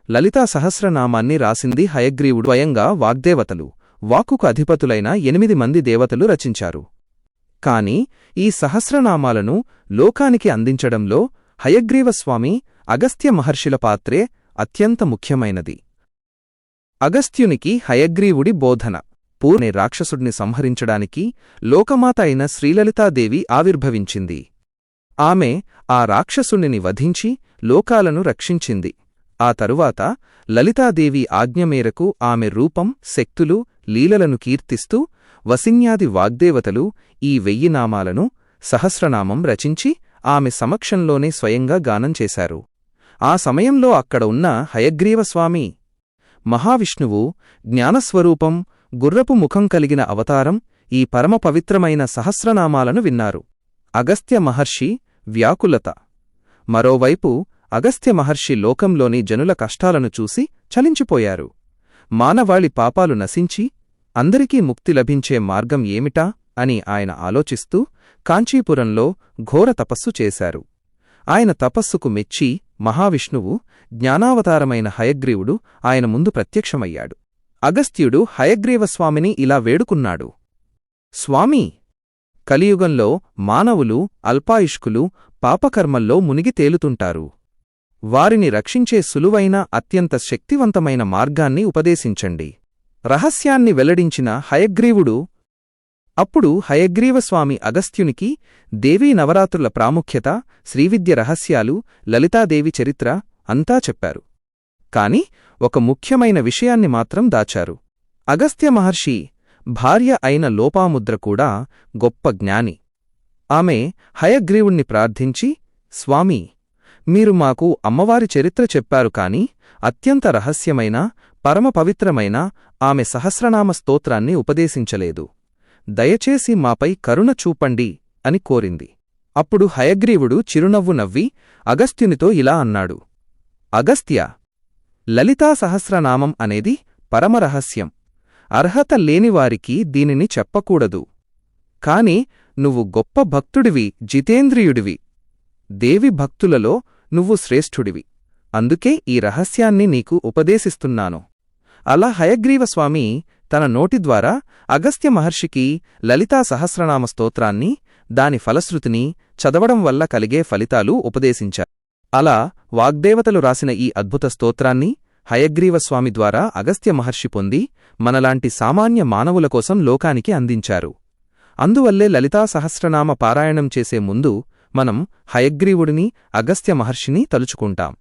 లలితా సహస్రనామాన్ని రాసింది హయగ్రీవుడు స్వయంగా. వాగ్దేవతలు, వాక్కుకు అధిపతులైన 8 మంది దేవతలు రచించారు. కాని ఈ సహస్రనామాలను లోకానికి అందించడంలో హయగ్రీవస్వామి, అగస్త్య మహర్షుల పాత్రే అత్యంత ముఖ్యమైనది. అగస్త్యునికి హయగ్రీవుడి బోధన. పూర్ణే రాక్షసుడిని సంహరించడానికి లోకమాత అయిన శ్రీలలితాదేవి ఆవిర్భవించింది. ఆమె ఆ రాక్షసుణ్ణిని వధించి లోకాలను రక్షించింది. ఆ తరువాత లలితాదేవి ఆజ్ఞమేరకు ఆమె రూపం, శక్తులు, లీలలను కీర్తిస్తూ వసిన్యాది వాగ్దేవతలు ఈ 1000 నామాలను, సహస్రనామం రచించి ఆమె సమక్షంలోనే స్వయంగా గానం చేశారు. ఆ సమయంలో అక్కడ ఉన్న హయగ్రీవస్వామి, మహావిష్ణువు, జ్ఞానస్వరూపం, గుర్రపు ముఖం కలిగిన అవతారం, ఈ పరమ పవిత్రమైన సహస్రనామాలను విన్నారు. అగస్త్య మహర్షి వ్యాకులత. మరోవైపు అగస్త్య మహర్షి లోకంలోని జనుల కష్టాలను చూసి చలించిపోయారు. మానవాళి పాపాలు నశించి అందరికీ ముక్తి లభించే మార్గం ఏమిటా అని ఆయన ఆలోచిస్తూ కాంచీపురంలో ఘోర తపస్సు చేశారు. ఆయన తపస్సుకు మెచ్చి మహావిష్ణువు, జ్ఞానావతారమైన హయగ్రీవుడు ఆయన ముందు ప్రత్యక్షమయ్యాడు. అగస్త్యుడు హయగ్రీవస్వామిని ఇలా వేడుకున్నాడు: స్వామీ, కలియుగంలో మానవులు అల్పాయుష్కులు, పాపకర్మల్లో మునిగి తేలుతుంటారు. వారిని రక్షించే సులువైన, అత్యంత శక్తివంతమైన మార్గాన్ని ఉపదేశించండి. రహస్యాన్ని వెల్లడించిన హయగ్రీవుడు. అప్పుడు హయగ్రీవస్వామి అగస్త్యునికి దేవీ నవరాత్రుల ప్రాముఖ్యత, శ్రీవిద్య రహస్యాలు, లలితాదేవి చరిత్ర అంతా చెప్పారు. కాని ఒక ముఖ్యమైన విషయాన్ని మాత్రం దాచారు. అగస్త్య మహర్షి భార్య అయిన లోపాముద్ర కూడా గొప్ప జ్ఞాని. ఆమె హయగ్రీవుణ్ణి ప్రార్థించి, స్వామీ, మీరు మాకు అమ్మవారి చరిత్ర చెప్పారు కాని అత్యంత రహస్యమైన, పరమ పవిత్రమైన ఆమె సహస్రనామ స్తోత్రాన్ని ఉపదేశించలేదు. దయచేసి మాపై కరుణ చూపండి అని కోరింది. అప్పుడు హయగ్రీవుడు చిరునవ్వు నవ్వి అగస్త్యునితో ఇలా అన్నాడు: అగస్త్య, లలితా సహస్రనామం అనేది పరమరహస్యం. అర్హత లేనివారికి దీనిని చెప్పకూడదు. కాని నువ్వు గొప్ప భక్తుడివి, జితేంద్రియుడివి. దేవి భక్తులలో నువ్వు శ్రేష్ఠుడివి. అందుకే ఈ రహస్యాన్ని నీకు ఉపదేశిస్తున్నాను. అలా హయగ్రీవస్వామి తన నోటి ద్వారా అగస్త్య మహర్షికి లలితా సహస్రనామ స్తోత్రాన్ని, దాని ఫలశ్రుతిని చదవడం వల్ల కలిగే ఫలితాలు ఉపదేశించారు. అలా వాగ్దేవతలు రాసిన ఈ అద్భుత స్తోత్రాన్ని హయగ్రీవస్వామి ద్వారా అగస్త్య మహర్షి పొంది మనలాంటి సామాన్య మానవుల కోసం లోకానికి అందించారు. అందువల్లే లలితా సహస్రనామ పారాయణం చేసే ముందు మనం హయగ్రీవుడిని, అగస్త్య మహర్షిని తలుచుకుంటాం.